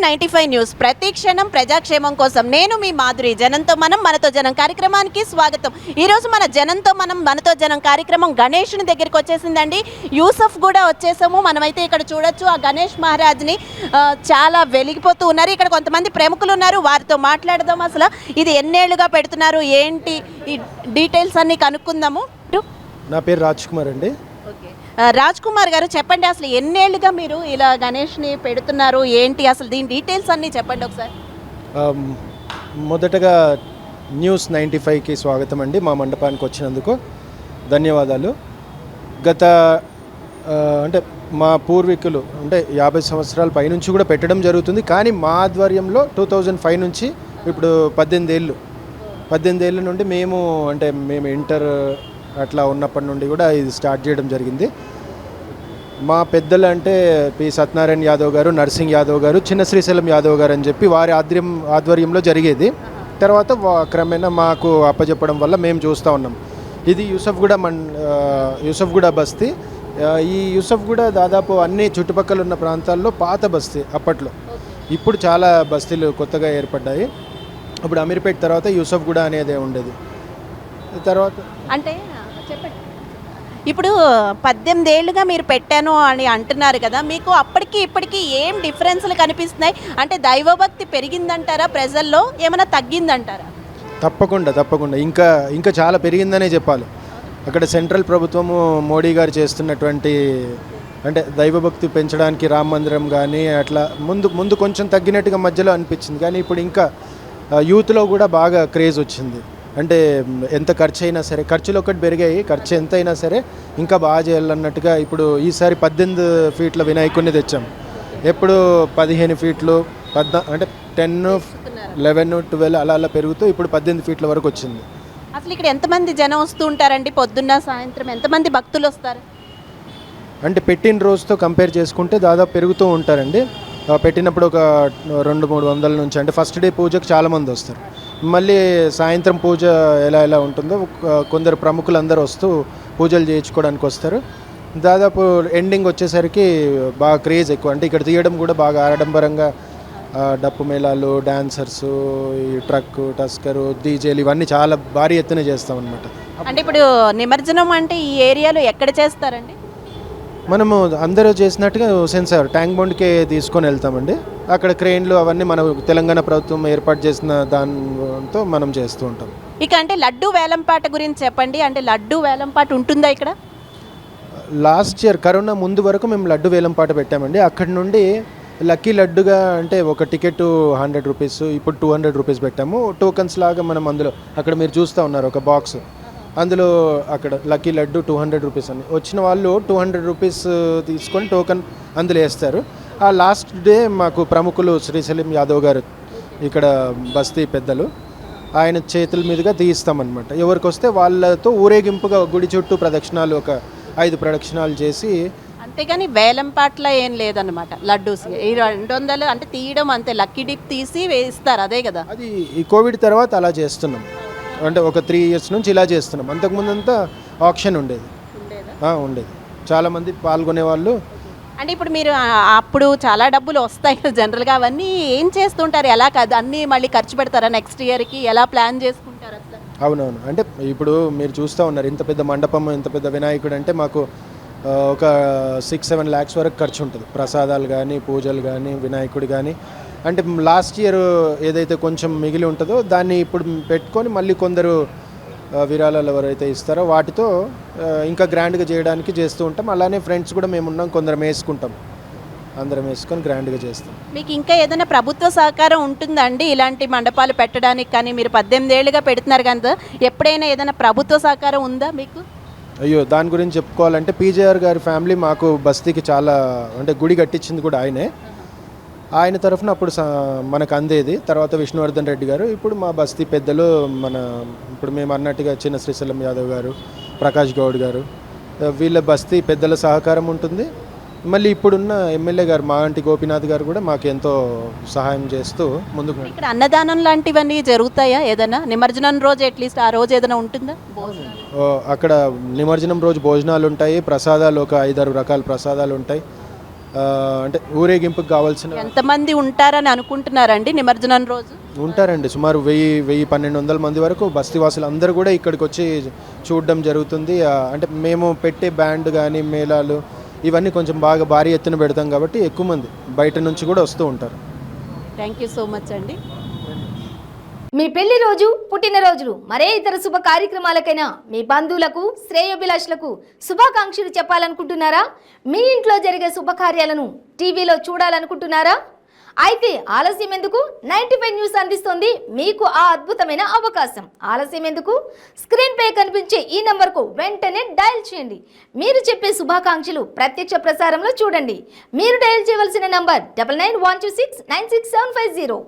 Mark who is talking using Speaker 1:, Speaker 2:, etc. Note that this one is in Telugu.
Speaker 1: 95 న్యూస్ ప్రతి క్షణం ప్రజాక్షేమం కోసం నేను మీ మాధురి. జనంతో మనం మనతో జనం కార్యక్రమానికి స్వాగతం. ఈరోజు మన జనంతో మనం మనతో జనం కార్యక్రమం గణేష్ని దగ్గరికి వచ్చేసిందండి. యూసఫ్ కూడా వచ్చేసాము. మనమైతే ఇక్కడ చూడొచ్చు ఆ గణేష్ మహారాజ్ని చాలా వెలిగిపోతూ ఉన్నారు. ఇక్కడ కొంతమంది ప్రముఖులు ఉన్నారు, వారితో మాట్లాడదాం. అసలు ఇది ఎన్నేళ్లుగా పెడుతున్నారు, ఏంటి ఈ డీటెయిల్స్ అన్నీ కనుక్కుందాము.
Speaker 2: నా పేరు రాజ్ కుమార్ అండి.
Speaker 1: రాజ్ కుమార్ గారు, చెప్పండి అసలు ఎన్నేళ్ళుగా మీరు ఇలా గణేష్ని పెడుతున్నారు, ఏంటి అసలు దీని డీటెయిల్స్ అన్నీ చెప్పండి ఒకసారి.
Speaker 2: మొదటగా న్యూస్ 95కి స్వాగతం అండి. మా మండపానికి వచ్చినందుకు ధన్యవాదాలు. గత అంటే మా పూర్వీకులు అంటే 50 సంవత్సరాల పైనుంచి కూడా పెట్టడం జరుగుతుంది. కానీ మా ఆధ్వర్యంలో 2005 నుంచి ఇప్పుడు 18 ఏళ్ళ నుండి మేము ఇంటర్ అట్లా ఉన్నప్పటి నుండి కూడా ఇది స్టార్ట్ చేయడం జరిగింది. మా పెద్దలు అంటే పి సత్యనారాయణ యాదవ్ గారు, నర్సింగ్ యాదవ్ గారు, చిన్న శ్రీశైలం యాదవ్ గారు అని చెప్పి వారి ఆధ్వర్యంలో జరిగేది. తర్వాత క్రమేణా మాకు అప్పచెప్పడం వల్ల మేము చూస్తూ ఉన్నాం. ఇది యూసఫ్గూడ బస్తీ. ఈ యూసఫ్గూడ దాదాపు అన్ని చుట్టుపక్కల ఉన్న ప్రాంతాల్లో పాత బస్తీ అప్పట్లో. ఇప్పుడు చాలా బస్తీలు కొత్తగా ఏర్పడ్డాయి. ఇప్పుడు అమీర్పేట్ తర్వాత యూసఫ్గూడ అనేది ఉండేది. తర్వాత
Speaker 1: అంటే చెప్పండి, ఇప్పుడు 18 ఏళ్ళుగా మీరు పెట్టాను అని అంటున్నారు కదా, మీకు అప్పటికి ఇప్పటికీ ఏం డిఫరెన్స్లు కనిపిస్తున్నాయి? అంటే దైవభక్తి పెరిగిందంటారా, ప్రజల్లో ఏమైనా తగ్గిందంటారా?
Speaker 2: తప్పకుండా ఇంకా చాలా పెరిగిందనే చెప్పాలి. అక్కడ సెంట్రల్ ప్రభుత్వము మోడీ గారు చేస్తున్నటువంటి అంటే దైవభక్తి పెంచడానికి రామ మందిరం కానీ అట్లా ముందు కొంచెం తగ్గినట్టుగా మధ్యలో అనిపించింది. కానీ ఇప్పుడు ఇంకా యూత్లో కూడా బాగా క్రేజ్ వచ్చింది. అంటే ఎంత ఖర్చు అయినా సరే, ఖర్చులు ఒకటి పెరిగాయి, ఖర్చు ఎంత అయినా సరే ఇంకా బాగా చేయాలన్నట్టుగా ఇప్పుడు ఈసారి 18 ఫీట్ల వినాయకుడిని తెచ్చాం. ఎప్పుడు 15 ఫీట్లు, అంటే 10, 11, 12 అలా పెరుగుతూ ఇప్పుడు 18 ఫీట్ల వరకు వచ్చింది.
Speaker 1: అసలు ఇక్కడ ఎంతమంది జనం వస్తూ ఉంటారండి? పొద్దున్న సాయంత్రం ఎంతమంది భక్తులు వస్తారు?
Speaker 2: అంటే పెట్టిన రోజుతో కంపేర్ చేసుకుంటే దాదాపు పెరుగుతూ ఉంటారండి. పెట్టినప్పుడు ఒక 200-300 నుంచి, అంటే ఫస్ట్ డే పూజకు చాలామంది వస్తారు. మళ్ళీ సాయంత్రం పూజ ఎలా ఉంటుందో కొందరు ప్రముఖులు అందరూ వస్తూ పూజలు చేయించుకోవడానికి వస్తారు. దాదాపు ఎండింగ్ వచ్చేసరికి బాగా క్రేజ్ ఎక్కువ. అంటే ఇక్కడ తీయడం కూడా బాగా ఆడంబరంగా డప్పు మేళాలు, డాన్సర్స్, ఈ ట్రక్, టస్కరు, డీజేలు ఇవన్నీ చాలా భారీ ఎత్తున చేస్తాం అన్నమాట.
Speaker 1: అంటే ఇప్పుడు నిమజ్జనం అంటే ఈ ఏరియాలో ఎక్కడ చేస్తారండి?
Speaker 2: మనము అందరూ చేసినట్టుగా సెన్సార్ ట్యాంక్ బండ్కే తీసుకొని వెళ్తామండి. అక్కడ క్రెయిన్లు అవన్నీ మన తెలంగాణ ప్రభుత్వం ఏర్పాటు చేసిన దాంతో మనం చేస్తూ ఉంటాం.
Speaker 1: ఇక అంటే లడ్డు వేలంపాట గురించి చెప్పండి. అంటే లడ్డు వేలంపాట ఉంటుందా ఇక్కడ?
Speaker 2: లాస్ట్ ఇయర్ కరోనా ముందు వరకు మేము లడ్డు వేలంపాట పెట్టామండి. అక్కడి నుండి లక్కీ లడ్డుగా అంటే ఒక టికెట్ 100 రూపీస్, ఇప్పుడు 200 రూపీస్ పెట్టాము. టోకన్స్ లాగా మనం అందులో అక్కడ మీరు చూస్తూ ఉన్నారు ఒక బాక్స్, అందులో అక్కడ లక్కీ లడ్డు 200 రూపీస్ అని వచ్చిన వాళ్ళు 200 రూపీస్ తీసుకొని టోకన్ అందులో వేస్తారు. ఆ లాస్ట్ డే మాకు ప్రముఖులు శ్రీశైలం యాదవ్ గారు, ఇక్కడ బస్తీ పెద్దలు, ఆయన చేతుల మీదుగా తీయిస్తామన్నమాట. ఎవరికి వస్తే వాళ్ళతో ఊరేగింపుగా గుడి చుట్టూ ప్రదక్షిణాలు ఒక 5 ప్రదక్షిణాలు చేసి,
Speaker 1: అంతేగాని వేలంపాట్ల ఏం లేదన్నమాట. లడ్డూస్ ఈ 200 అంటే తీయడం అంతే, లక్కీ డిప్ తీసి వేస్తారు, అదే కదా.
Speaker 2: అది ఈ కోవిడ్ తర్వాత అలా చేస్తున్నాం. అంటే ఒక 3 ఇయర్స్ నుంచి ఇలా చేస్తున్నాం. అంతకుముందు అంతా ఆప్షన్ ఉండేది. చాలామంది పాల్గొనే వాళ్ళు.
Speaker 1: అంటే ఇప్పుడు మీరు అప్పుడు చాలా డబ్బులు వస్తాయి కదా జనరల్గా, అవన్నీ ఏం చేస్తుంటారు? ఎలా కాదు అన్నీ మళ్ళీ ఖర్చు పెడతారా నెక్స్ట్ ఇయర్కి? ఎలా ప్లాన్ చేసుకుంటారు అసలు?
Speaker 2: అవునవును. అంటే ఇప్పుడు మీరు చూస్తూ ఉన్నారు, ఇంత పెద్ద మండపం, ఇంత పెద్ద వినాయకుడు అంటే మాకు ఒక 6-7 lakhs వరకు ఖర్చు ఉంటుంది. ప్రసాదాలు కానీ, పూజలు కానీ, వినాయకుడు కానీ. అంటే లాస్ట్ ఇయర్ ఏదైతే కొంచెం మిగిలి ఉంటుందో దాన్ని ఇప్పుడు పెట్టుకొని మళ్ళీ కొందరు విరాళాలు ఎవరైతే ఇస్తారో వాటితో ఇంకా గ్రాండ్గా చేయడానికి చేస్తూ ఉంటాం. అలానే ఫ్రెండ్స్ కూడా మేము ఉన్నాం, కొందరం వేసుకుంటాం, అందరం వేసుకొని గ్రాండ్గా చేస్తాం.
Speaker 1: మీకు ఇంకా ఏదైనా ప్రభుత్వ సహకారం ఉంటుందండి ఇలాంటి మండపాలు పెట్టడానికి? కానీ మీరు 18 ఏళ్ళుగా పెడుతున్నారు కదా, ఎప్పుడైనా ఏదైనా ప్రభుత్వ సహకారం ఉందా మీకు?
Speaker 2: అయ్యో, దాని గురించి చెప్పుకోవాలంటే పీజేఆర్ గారి ఫ్యామిలీ మాకు బస్తీకి చాలా అంటే గుడి కట్టించింది కూడా ఆయనే. ఆయన తరఫున అప్పుడు మనకు అందేది. తర్వాత విష్ణువర్ధన్ రెడ్డి గారు, ఇప్పుడు మా బస్తీ పెద్దలు, ఇప్పుడు మేము అన్నట్టుగా చిన్న శ్రీశైలం యాదవ్ గారు, ప్రకాష్ గౌడ్ గారు, వీళ్ళ బస్తీ పెద్దల సహకారం ఉంటుంది. మళ్ళీ ఇప్పుడున్న ఎమ్మెల్యే గారు మాగంటి గోపీనాథ్ గారు కూడా మాకు ఎంతో సహాయం చేస్తూ ముందుకు.
Speaker 1: ఇక్కడ అన్నదానం లాంటివన్నీ జరుగుతాయా? ఏదైనా నిమజ్జనం రోజు అట్లీస్ట్ ఆ రోజు ఏదైనా ఉంటుందా?
Speaker 2: అక్కడ నిమజ్జనం రోజు భోజనాలు ఉంటాయి, ప్రసాదాలు ఒక 5-6 రకాల ప్రసాదాలు ఉంటాయి. అంటే ఊరేగింపుకి కావాల్సిన
Speaker 1: ఎంతమంది ఉంటారని అనుకుంటున్నారండి నిమజ్జనం రోజు?
Speaker 2: ఉంటారండి. సుమారు 1000-1200 మంది వరకు బస్తీవాసులు అందరూ కూడా ఇక్కడికి వచ్చి చూడడం జరుగుతుంది. అంటే మేము పెట్టే బ్యాండ్ కానీ మేళాలు ఇవన్నీ కొంచెం బాగా భారీ ఎత్తున పెడతాం కాబట్టి ఎక్కువ మంది బయట నుంచి కూడా వస్తూ ఉంటారు.
Speaker 1: థ్యాంక్ యూ సో మచ్ అండి.
Speaker 3: మీ పెళ్లి రోజు, పుట్టినరోజులు, మరే ఇతర శుభ కార్యక్రమాలకైనా మీ బంధువులకు, శ్రేయోభిలాషులకు శుభాకాంక్షలు చెప్పాలనుకుంటున్నారా? మీ ఇంట్లో జరిగే శుభకార్యాలను టీవీలో చూడాలనుకుంటున్నారా? అయితే ఆలస్యం ఎందుకు? 95 న్యూస్ అందిస్తోంది మీకు ఆ అద్భుతమైన అవకాశం. ఆలస్యం ఎందుకు? స్క్రీన్ పై కనిపించే ఈ నంబర్కు వెంటనే డయల్ చేయండి. మీరు చెప్పే శుభాకాంక్షలు ప్రత్యక్ష ప్రసారంలో చూడండి. మీరు డయల్ చేయవలసిన నంబర్ 9912696750.